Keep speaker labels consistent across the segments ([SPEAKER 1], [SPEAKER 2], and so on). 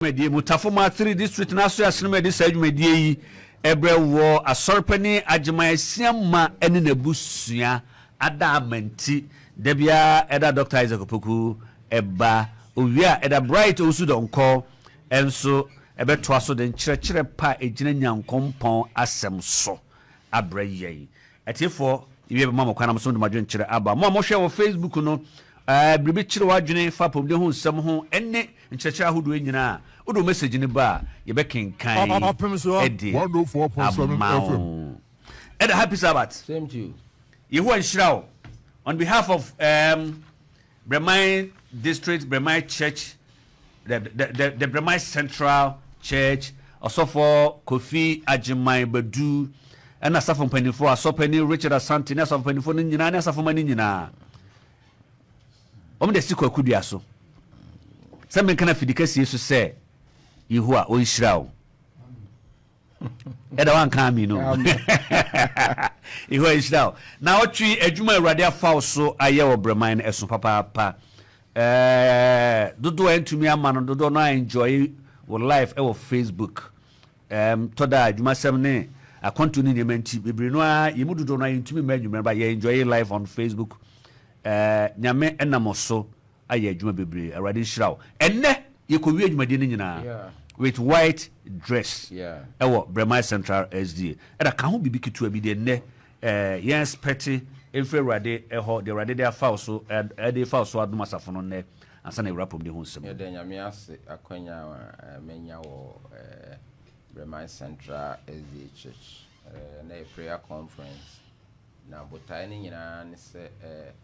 [SPEAKER 1] Medie Mutafoma 3 district naso asene de sadwumedie yi ebre wo asorpani agemaesiama ene nabusua ada amanti da bia eda Dr. Isaac Opoku eba owia eda bright osu donko enso ebeto aso de nkyerɛkyerɛ pa egina nyankompɔn asɛm so abra yei etiefo ibe be mama kwana so de madwen kyerɛ aba mo hwɛ wo Facebook no bribi kyerɛ wadwene fa pomde ho nsɛm ho enne nkyerɛkyerɛ ahodo nyina odo message ni ba ye be kenkan
[SPEAKER 2] Opemsuo 104.7 FM.
[SPEAKER 1] Ed happy Sabbath.
[SPEAKER 3] Same to you.
[SPEAKER 1] Yehu Anshirao, on behalf of Bremai District, Bremai Church, the Bremai Central Church, also for Kofi Ajimai Badu, and Asafo Penifo, Asopeni Richard Asante, Asafo Penifo Nina, Asafo Manina. De Siko Kudiaso. Some kind of fidicasi to say, you are Onshirao. Eda wan kan mi no iho ishdaw na otwi adwuma awrade afaw so aye wo breman na eso papa dodo entumi ama no dodo no enjoy wo life e wo Facebook toda adwuma sem ne akonto ni menti bebre no a yemu dodo no entumi ma adwuma ba ye enjoy life on Facebook nyame enamoso aye adwuma bebre awrade shiraw enne ye ko wi adwuma de ni nyina with white dress.
[SPEAKER 3] Yeah.
[SPEAKER 1] Ewo Bremai Central SD. Eda ka ho bibi kitu abi de ne yes petty every rade eho de rade de afa so e de fa so aduma safo no ne ansa na rapom de ho nsem.
[SPEAKER 3] Yeah, de nyame ase akwanya menya wo Bremai Central SD Church na a prayer conference na botai ni nyina ne se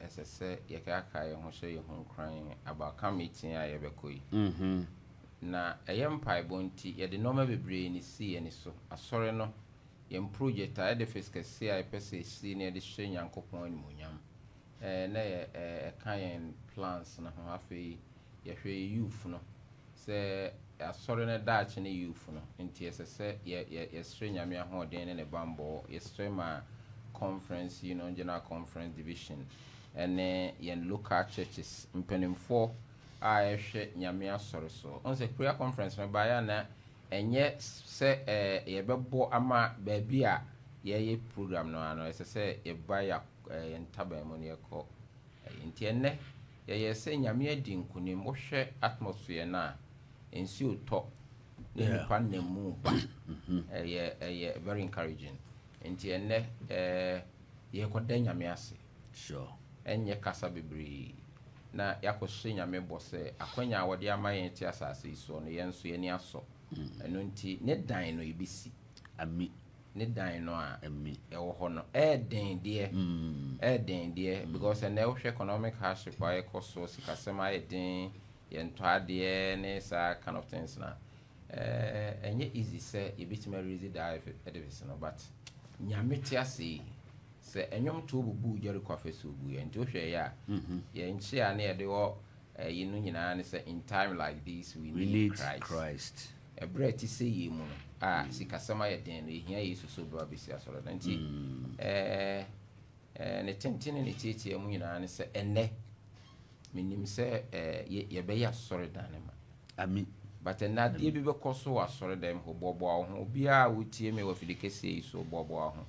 [SPEAKER 3] SSS ye ka aka ye ho hye ye ho kran about committee a ye bekoyi. Na mpae bonti ye de normal bebre ni si eni so asore no ye project a de fiskase a pese si ne de hye nyankopon ni monyam na ye kan plans na ho afi ye hwe youth no se asore ne daache ne youth no nti esese ye stre nyame ahoden ne bambo ye stre ma conference general conference division ene ye local churches mpenimfo a hwe nyame asore so on se prayer conference no ba ya na enye se ye bebo ama ba bi a ye program no ano se ye ba ya ntaba mo ne ko nti enne ye se nyame adi nkunim wo hwe atmosphere na ensi oto ne pa na mu ba ye very encouraging nti enne ye ko da nyame ase
[SPEAKER 1] Sure
[SPEAKER 3] enye kasa bebre na yakoshe nyame bose akwanya wode amaye ti asase iso no yenso ye ni aso eno nti ne dan no ibisi
[SPEAKER 1] ami
[SPEAKER 3] ne dan no a
[SPEAKER 1] ami
[SPEAKER 3] ewo ho no den de because na ehwe economic hardship aye koso sikasema aye den ye nto ade ne sa kind of things na enye easy say ye bitima raise the edifice no but nyame ti ase se enyom to bubu Jericho afesu bu ye nti ohwe ya ye nchi a na ye de wo yinu nyina ne say in time like this we need Christ ebre ti say ye mu no sikasema ye den no ehia Yesu so do abisi asoro nti ne tentene ne tete mu nyina ne say enne minim say ye be ya asoro dan ne ma
[SPEAKER 1] ami
[SPEAKER 3] but na de bi be koso asoro dan ho bobo ho obi a wotie me wa fidikese so bobo ho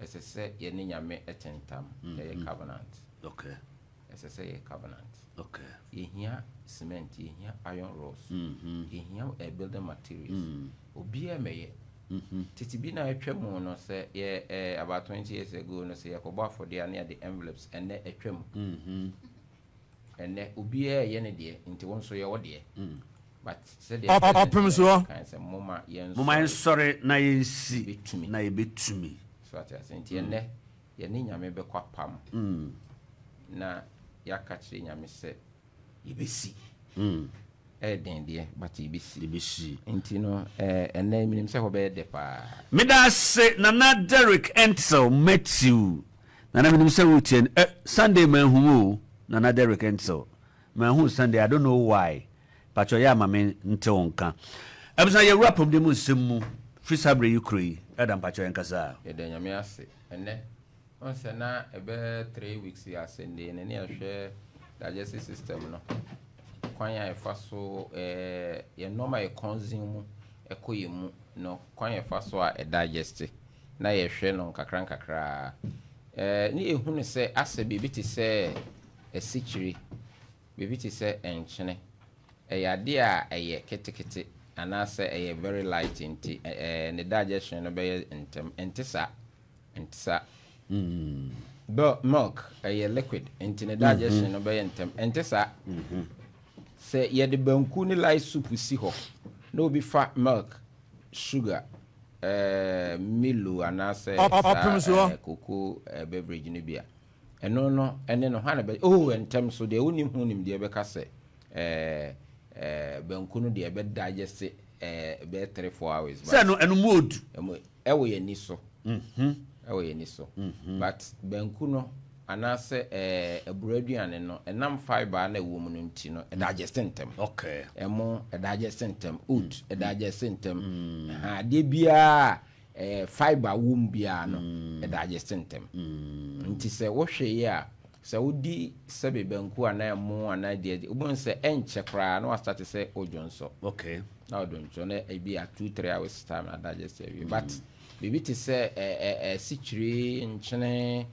[SPEAKER 3] SSS ye ni nyame etentam ye covenant.
[SPEAKER 1] Okay.
[SPEAKER 3] SSS ye covenant.
[SPEAKER 1] Okay.
[SPEAKER 3] Ye hia cement, ye hia iron rods. Ye hia building materials. Obi e meye. Titi bi na etwam no say ye about 20 years ago no say ye ko ba for there near the envelopes and na etwam. And na obi e ye ne de nti won so ye wo de. But said
[SPEAKER 2] Opemsuo
[SPEAKER 3] kan say moma
[SPEAKER 1] sorry na yensi betumi na ye betumi
[SPEAKER 3] so at asenti enne ye ni nyame be kwa pam na ya ka kire nyame se yebesi den de but yebesi enti no enne minim se ho be de pa
[SPEAKER 1] meda se nana Derek Ensel Matthew nana minim se wutien Sunday manhu nana Derek Ensel manhu Sunday I don't know why but ya mame nte wonka abisa ye rapom de mu nsemu free sabre Ukraine Adam pacho enkasa
[SPEAKER 3] ye de nyame ase enne on se na ebe 3 weeks ya sende ne ne ahwe digestive system no kwan ya efa so ye normal consume ekoyemu no kwan ya efa so a digest na ye hwe no kakra ni ehunu se ase bibi ti se esichiri bibi ti se enchene ade a eye ketekete anase eye very light inti ne digestion no be entisa milk eye liquid inti ne digestion no be entisa se ye de banku ni light soup si ho no be fa milk sugar Milo anase
[SPEAKER 2] Opemsuo
[SPEAKER 3] cocoa beverage ni bia eno no ene no ha na be entem so de onim hunim de be ka se banku no de be digest be 3-4 hours
[SPEAKER 1] say no eno mood
[SPEAKER 3] ewo ye ni so ewo ye ni so but banku no anase aburaduane no enam fiber na ewo mu no nti no digest ntem
[SPEAKER 1] okay
[SPEAKER 3] emo digest ntem oat digest ntem ha de bia fiber wom bia no digest ntem nti se wo hwe ye a se wodi se be banku ana emo ana de obon se enche kra na start se ojonso
[SPEAKER 1] okay
[SPEAKER 3] na odoncho na e bia 2-3 hours time na digest e but bibi ti se sichiri nchene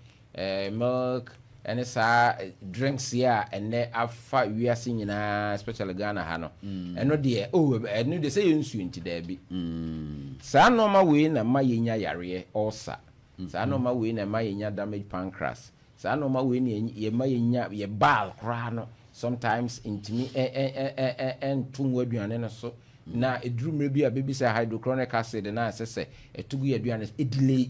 [SPEAKER 3] milk and sa drinks here and ne afa wiase nyina especially Ghana ha no eno de eno de say nsu nti da bi sa normal way na ma yenya yare ulcer sa normal way na ma yenya damage pancreas sa normal way na ye ma yenya ye bal kra no sometimes intimi entu aduane no so na edurumre bi a bebi say hydrochloric acid na asese etugu aduane delay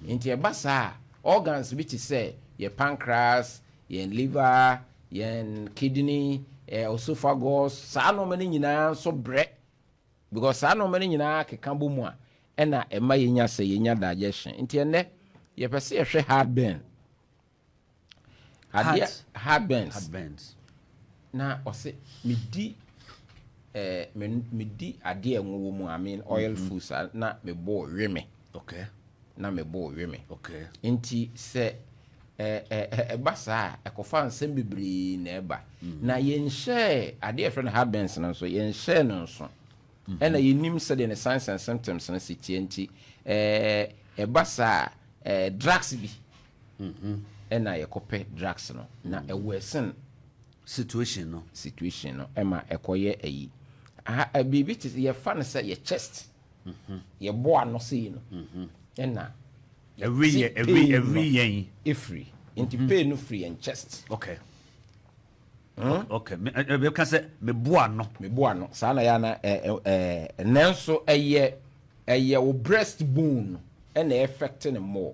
[SPEAKER 3] into your basa organs which is say your pancreas, your liver, your kidney, esophagus, sa no many nyina so bre because sa no many nyina kekambo mu a na ema yenya say yenya digestion into your neck your pese hwe heartburns na ose medi ade enwo mu I mean oil foods na me bo weme
[SPEAKER 1] okay
[SPEAKER 3] na me bo weme
[SPEAKER 1] okay
[SPEAKER 3] nti se basa ekofa nsem bibiri na eba na yenhye ade efre na heartburns no so yenhye no so na yenim se de ne signs and symptoms na sitie nti basa drugs bi na yekope drugs no na worsen
[SPEAKER 1] situation no
[SPEAKER 3] ema ekoye ayi bibi ti ye fa no se ye chest ye bo ano se no na
[SPEAKER 1] every yen
[SPEAKER 3] free into pain no free and chest
[SPEAKER 1] okay okay me can say me bo ano
[SPEAKER 3] sa na ya na nenso eye wo breast bone na affecting more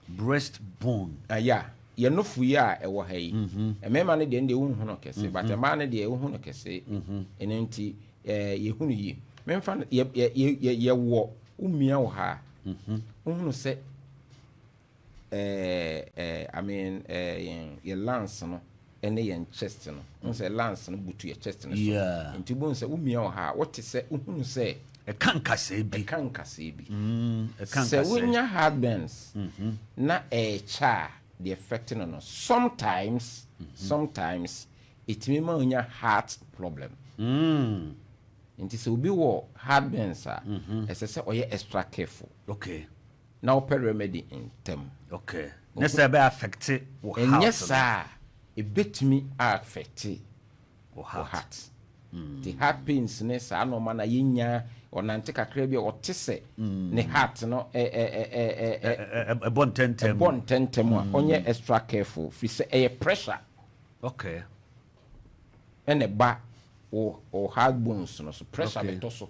[SPEAKER 1] breast bone
[SPEAKER 3] yeah ye no fu ya ewo ha yi emema ne de wo hu no kese but emma ne de wo hu no kese enenti ye hu no yi memfa ye wo umia wo ha hu no se I mean ye lungs no ene ye chest no se lungs no butu ye chest no so enti bon se umia wo ha what se hu no se
[SPEAKER 1] e kan kase bi
[SPEAKER 3] se wonya heartburns na cha the affecting on us sometimes it may mean heart problem nti se obi wo heartburns say oye extra careful
[SPEAKER 1] okay
[SPEAKER 3] now per remedy in them
[SPEAKER 1] okay next be affect wo heart
[SPEAKER 3] and yes sir e betimi affect
[SPEAKER 1] wo heart
[SPEAKER 3] the heart pains ne sa no ma na yenya onante kakra bi o tese ne heart no
[SPEAKER 1] bon tentem
[SPEAKER 3] onye extra careful fi say e pressure
[SPEAKER 1] okay
[SPEAKER 3] and e ba o heart bones no so pressure be to so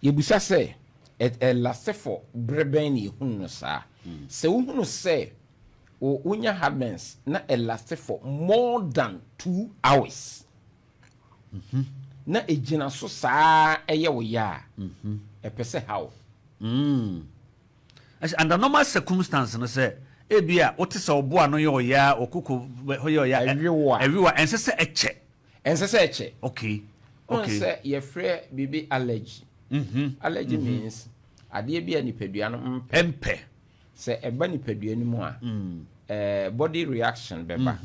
[SPEAKER 3] ye busa say e last for breben ni hunu sa se hunu say o unya heartburns na e last for more than 2 hours na ejina so saa eye wo ya e pese how
[SPEAKER 1] under normal circumstance no say e bia o te se obo ano ye o ya okuko ho ye o ya everyone ense eche okay
[SPEAKER 3] say ye free bibi allergy allergy means ade bia nipadua no empe se eba nipadua ni mu a body reaction beba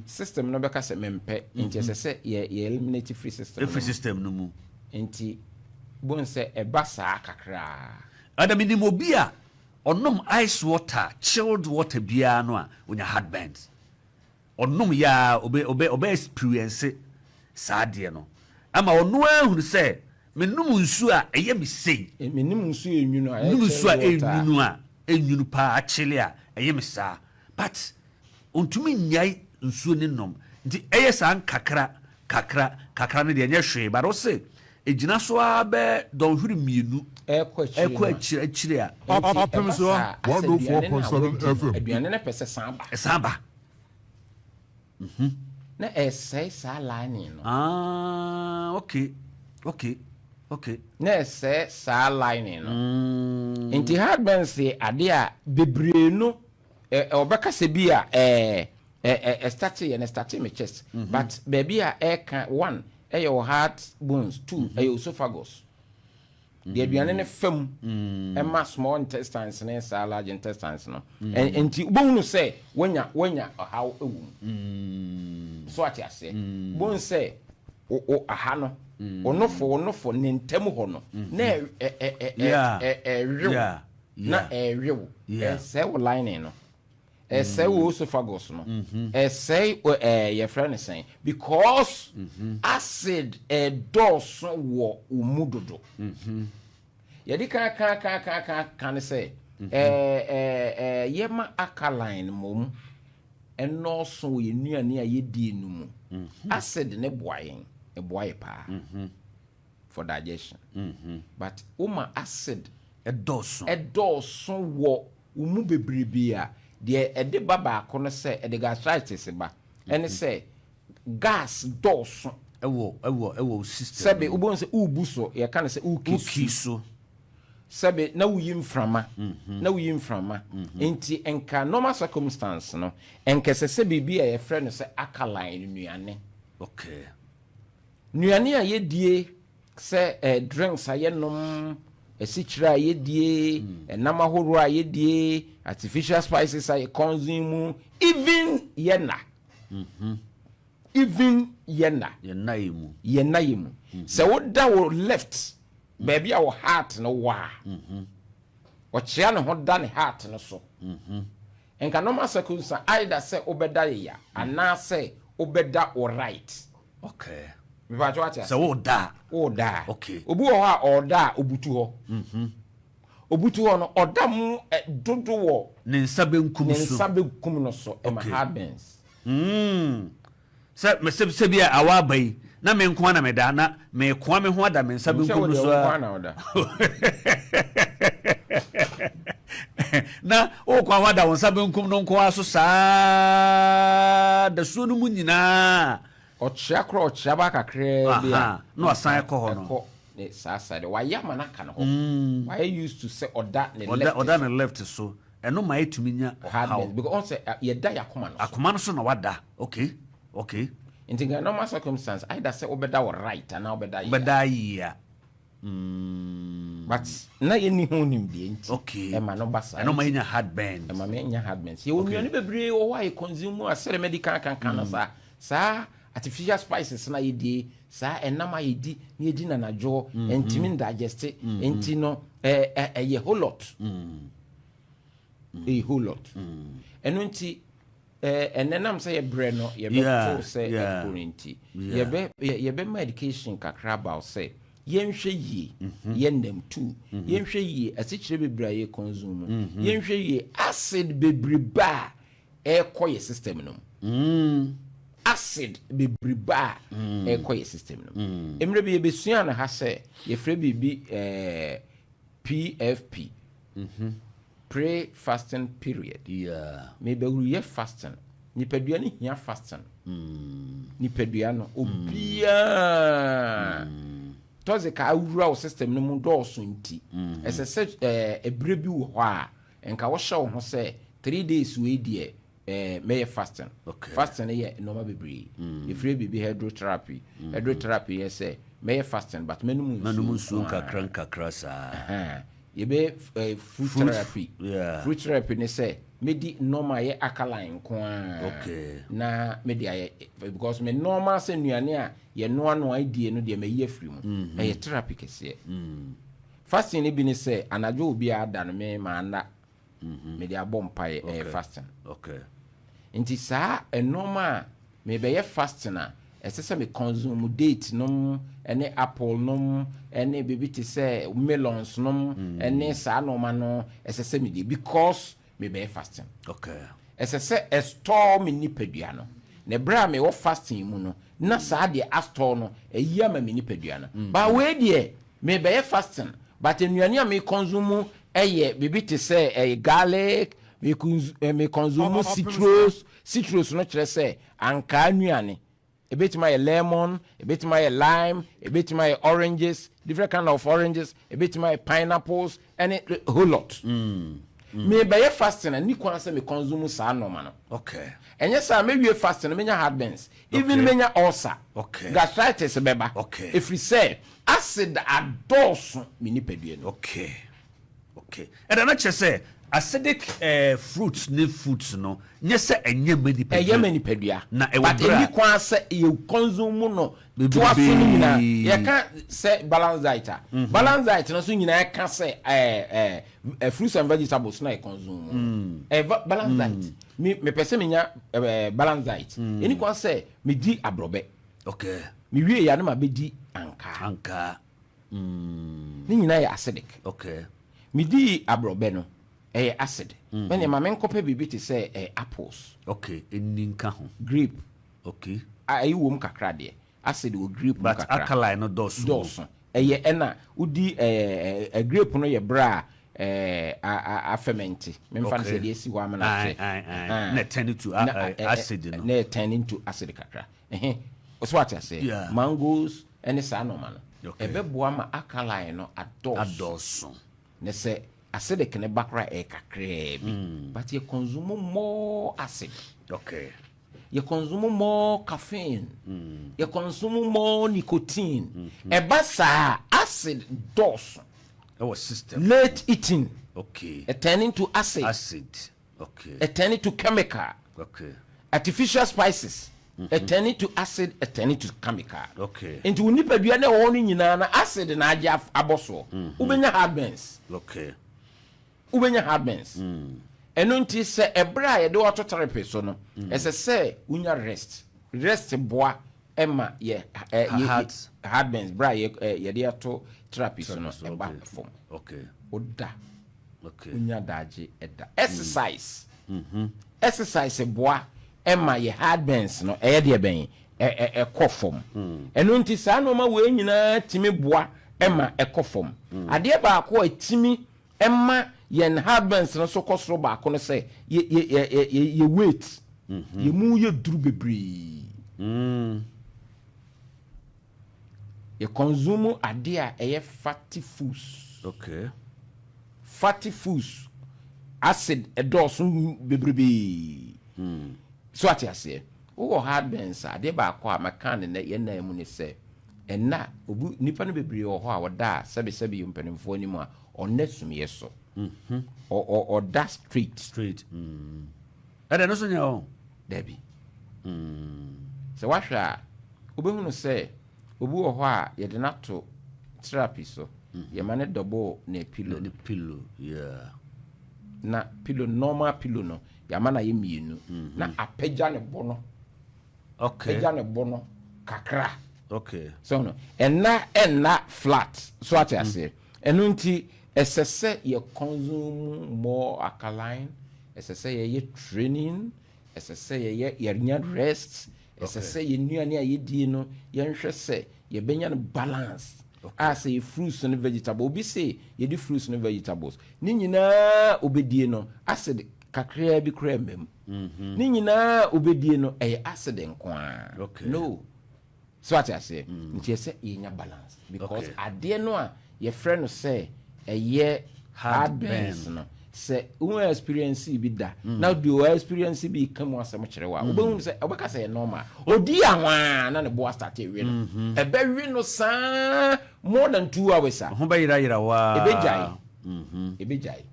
[SPEAKER 3] system no beka se mempe nti se ye eliminate free system
[SPEAKER 1] no mu
[SPEAKER 3] nti bon se eba saa kakra
[SPEAKER 1] adam ni mobi a onom ice water chilled water bia no a onya heartburn onom ya obe experience saade no ama ono ahunu se menum nsu a eye mi sei
[SPEAKER 3] menum nsu enwunu a
[SPEAKER 1] menum nsu a enwunu a enwunu pa achile a eye mi saa but ontumi nyai nsu ni nom nti eye san kakra ne de nya hwe but o se ejina so abe don hwiri mienu ekwa achire a
[SPEAKER 2] Opemsuo 104.7 FM
[SPEAKER 3] aduane na pese samba na essay sa line no
[SPEAKER 1] okay
[SPEAKER 3] na essay sa line no nti heartburn say ade a bebre no obeka se bi a start me chest but baby a can one your heart bones 2 your esophagus the aduane ne fam e small intestines ne sa large intestines no enti ubonu say wonya how ewu so ati ase bon say o aha no onofo ne ntam ho no na rew say wo line no say wo esophagus no say your friend is saying because acid dose wo umudodo yedi kan say yema alkaline mom eno so ye nuane a yedi enu mu acid ne boaye pa for digestion but acid dose wo umu bebrebe a de ede baba ko no se ede gastritis ba ene se gas dose
[SPEAKER 1] ewo system
[SPEAKER 3] sebe ubon se ubu so ye kan se ukiso sebe na uyim frama enti enka normal circumstance no enka se bibia ye frɛ no se alkaline nuane
[SPEAKER 1] okay
[SPEAKER 3] nuane a yedie se drinks a yenom esichira yedie enama horo a yedie artificial spices a consume even yena yemu se woda wo left baby a wo heart no wa wo chia ne ho da ne heart no so enka normal circumstance either say obeda ya ana say obeda o right
[SPEAKER 1] okay
[SPEAKER 3] biba jo atia
[SPEAKER 1] se wo da
[SPEAKER 3] okay obu wo ha oda obutu ho obutu ho no oda mu dodo wo
[SPEAKER 1] ne nsabe
[SPEAKER 3] nkum no so e ma heartburns
[SPEAKER 1] se bia awabai na me nko na me da na me ko me ho ada me nsabe nkum so na o kwa wada won nsabe nkum no nko aso saa da so no mu nyina
[SPEAKER 3] ochia ba kakra bia
[SPEAKER 1] no asan ekọ ho no
[SPEAKER 3] ne saa de wa ya mana ka no ho why used to say oda
[SPEAKER 1] ne left so eno ma etumi nya
[SPEAKER 3] how because on say ye da
[SPEAKER 1] yakoma no so na wada okay
[SPEAKER 3] in normal circumstance either say obeda or right and now
[SPEAKER 1] obeda ya
[SPEAKER 3] but na ye ni ho nim de nti
[SPEAKER 1] okay
[SPEAKER 3] e ma no basa
[SPEAKER 1] eno ma nya heartburn
[SPEAKER 3] e ma nya heartburn ye wonu ne bebre o why consume asere medical kan na sa artificial spices na yedi sa enama yedi na yedi na najo entimi digest enti no ye whole lot a whole lot eno nti enenam say ye bre no ye be for say quarantine ye be medication kakra about say yenhwe yi yendem too yenhwe yi asichire bebre ye consume yenhwe yi acid bebreba ekoye system no acid bebreba ekoye system no emre be besua na ha say ye frɛ bibi PFP pre fasting period me be wuru ye fasting nipadua ni hia fasting nipadua no obia toze ka awura o system no mu dɔɔso nti ɛsɛ ebre bi wo hɔ a enka wo hye wo ho sɛ 3 days we die may fasting fasting ye normal bebre ifre bibi hydrotherapy yes say may fasting but menum
[SPEAKER 1] su kakra sa
[SPEAKER 3] ye be fruit therapy.
[SPEAKER 1] Yeah.
[SPEAKER 3] Fruit therapy ne say medi normal ye alkaline ko
[SPEAKER 1] Okay.
[SPEAKER 3] na medi aye because me normal say nuane a ye no ano idea no de me ye free mu e therapy kese fasting ne bi ne say anajo obi ada no me ma na medi abom pae fasting
[SPEAKER 1] Okay.
[SPEAKER 3] nti saa normal me be ye fasting a esese me consume date nom ene apple nom ene bibi te say melons nom ene saa normal no esese me dey because me be fasting.
[SPEAKER 1] Okay.
[SPEAKER 3] Esese store me nipadua no. Ne bra me wo fasting mu no. Na saa de astore no eyi ama me nipadua no. Ba we de me be fasting. But enuane a me consume eye bibi te say garlic, me consume citrus no kire say anka anuane. Ebetima lemon, ebetima lime, ebetima oranges, different kind of oranges, ebetima pineapples, and a whole lot. Me be fasting and ni kwan say me consume sa normal no.
[SPEAKER 1] Okay.
[SPEAKER 3] And yes sir, maybe fasting me nya heartburns, even me nya ulcer.
[SPEAKER 1] Okay.
[SPEAKER 3] Gastritis beba.
[SPEAKER 1] Okay.
[SPEAKER 3] If we say acid adose me ni pedue no.
[SPEAKER 1] Okay. Okay. And then I say acidic fruits ne foods no nye se enye mani pedua.
[SPEAKER 3] Enye mani pedua.
[SPEAKER 1] Na
[SPEAKER 3] but any kwan say you consume no to aso nyina. You can say balance diet. Balance diet no so nyina can say fruits and vegetables na consume. Balance diet. Me pese me nya balance diet. Any kwan say me di abrobe.
[SPEAKER 1] Okay.
[SPEAKER 3] Me wie ya no ma be di anka. Ni nyina ya acidic.
[SPEAKER 1] Okay.
[SPEAKER 3] Me di abrobe no acid. When my men copy bibi to say apples.
[SPEAKER 1] Okay, eninka ho.
[SPEAKER 3] Grape.
[SPEAKER 1] Okay.
[SPEAKER 3] Ayi wom kakra de. Acid will grape
[SPEAKER 1] but
[SPEAKER 3] kakra.
[SPEAKER 1] alkaline no dosu.
[SPEAKER 3] Dosu. Ena udi a grape no ye bra a ferment. Me fan say dey si wa ma na say.
[SPEAKER 1] Na turn into acid no.
[SPEAKER 3] Na turn into acid kakra. So what I say?
[SPEAKER 1] Yeah.
[SPEAKER 3] Mangoes any sa no man.
[SPEAKER 1] Okay.
[SPEAKER 3] Ebeboa ma alkaline no adosu. Ne say acidic ne bakra kakra bi but you consume more acid.
[SPEAKER 1] Okay.
[SPEAKER 3] You consume more caffeine. You consume more nicotine. Ebasa acid dose.
[SPEAKER 1] Our system.
[SPEAKER 3] Late eating.
[SPEAKER 1] Okay.
[SPEAKER 3] A turning to acid.
[SPEAKER 1] Acid. Okay.
[SPEAKER 3] A turning to chemical.
[SPEAKER 1] Okay.
[SPEAKER 3] Artificial spices. A turning to acid, a turning to chemical.
[SPEAKER 1] Okay.
[SPEAKER 3] Into nipadua na woni nyina na acid na aja aboso. Ubenya heartburns.
[SPEAKER 1] Okay.
[SPEAKER 3] Ubenya heartburns. Eno nti se ebra ye de auto therapy so no. Ese se unya rest boa ema ye heartburns bra ye de auto therapy so no eba form.
[SPEAKER 1] Okay.
[SPEAKER 3] Oda.
[SPEAKER 1] Okay.
[SPEAKER 3] Unya daji eda. Exercise. Exercise boa ema ye heartburns no eye de ben form. Eno nti sa no ma we nyina timi boa ema form. Ade ba ko timi ema yen heartburns no so kosro ba ko no say ye weight ye mu ye duru bebre ye consume ade a eye fatty foods.
[SPEAKER 1] Okay.
[SPEAKER 3] Fatty foods acid edoso bebrebe so ati ase wo heartburns ade ba ko a makan ne ye na mu ne say enna obu nipa no bebre wo ho a woda sebe yumpanimfo ni mu a onesum yeso or that straight
[SPEAKER 1] ada no so nya o
[SPEAKER 3] debi se wahwa obehu no say obu wo ho a ye de nato therapy so ye mane double na pillow
[SPEAKER 1] yeah
[SPEAKER 3] na pillow normal pillow no ya mana ye mienu na apagya ne bono
[SPEAKER 1] okay
[SPEAKER 3] apagya ne bono kakra
[SPEAKER 1] okay
[SPEAKER 3] so no enna flat so at say enu nti esese ye consume more alkaline esese ye training esese ye nya rest esese ye nuane a ye die no ye nhwe se ye benya no balance. As a fruits and vegetable obi say ye di fruits and vegetables ni nyina obedie no acid kakra bi kra mem ni nyina obedie no acid nkwa no so what I say nti say ye nya balance because ade no a ye friend no say heartburns no say one experience bi da now do experience bi come asem kire wa obehu say obeka say normal odi anwa na ne bo start ewe no ebe wi no saa more than 2 hours
[SPEAKER 1] ho ba yira wa
[SPEAKER 3] ebejai ebejai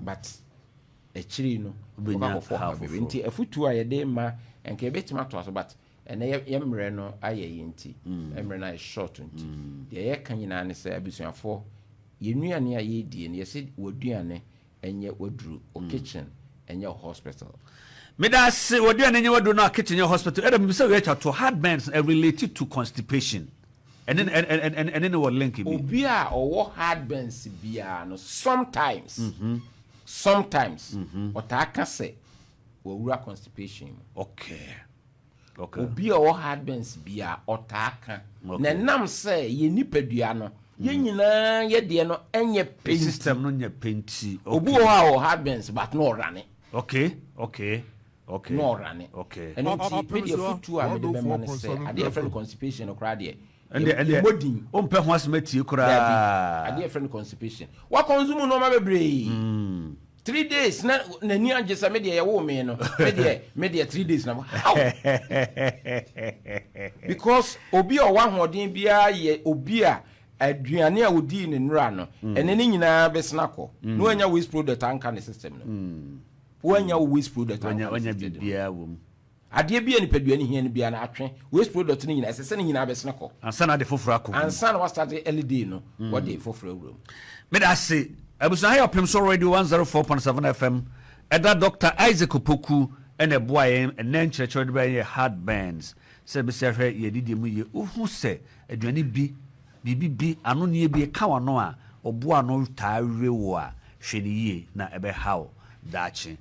[SPEAKER 3] but echiri no oba for half nti afutu a yede ma enka ebetima to aso but ene yemre no aye yenti emre na short nti de ye kan nyina ne se abusuafo yenuane aye die ne yesi woduane enye woduru o kitchen enye hospital
[SPEAKER 1] Midas woduane enye woduru na kitchen enye hospital edem say we to heartburn related to constipation and then what link be
[SPEAKER 3] obi a owo heartburn bia no sometimes otaka say wowura constipation
[SPEAKER 1] okay
[SPEAKER 3] obi a owo heartburn bia otaka na nam say ye nipadua no ye nyina ye de no enye pain
[SPEAKER 1] system no nya penti
[SPEAKER 3] obi o ha heartburn but no rane
[SPEAKER 1] okay
[SPEAKER 3] no rane
[SPEAKER 1] okay
[SPEAKER 3] and media futu a me de be man say ade friend constipation okra de
[SPEAKER 1] and body ompe ho asmati kura
[SPEAKER 3] ade friend constipation wa consume no ma bebre 3 days na ni angesa me de ye wo me no me de 3 days na how because obi o wa hoden bia ye obi a aduane a wodi ne nura no ene ni nyina besna ko no anya waste product anka ne system no wanya waste product
[SPEAKER 1] wanya bibia wo
[SPEAKER 3] ade bia ni padua ni hia ni bia na atwe waste product ni nyina esese ni nyina besna ko
[SPEAKER 1] ansa na de foforo akọ
[SPEAKER 3] ansa na wa start LED no what dey foforo awuro
[SPEAKER 1] me da se abusa ha Opemsuo radio 104.7 FM eda Dr. Isaac Opoku ene boaye ene nkyerɛkyerɛ de ba ye heartburns se be se hwɛ ye didi mu ye ohu se aduane bi ano ne bi ka wano a oboa no taa rewo a hwɛ ni ye na ebe haw daachi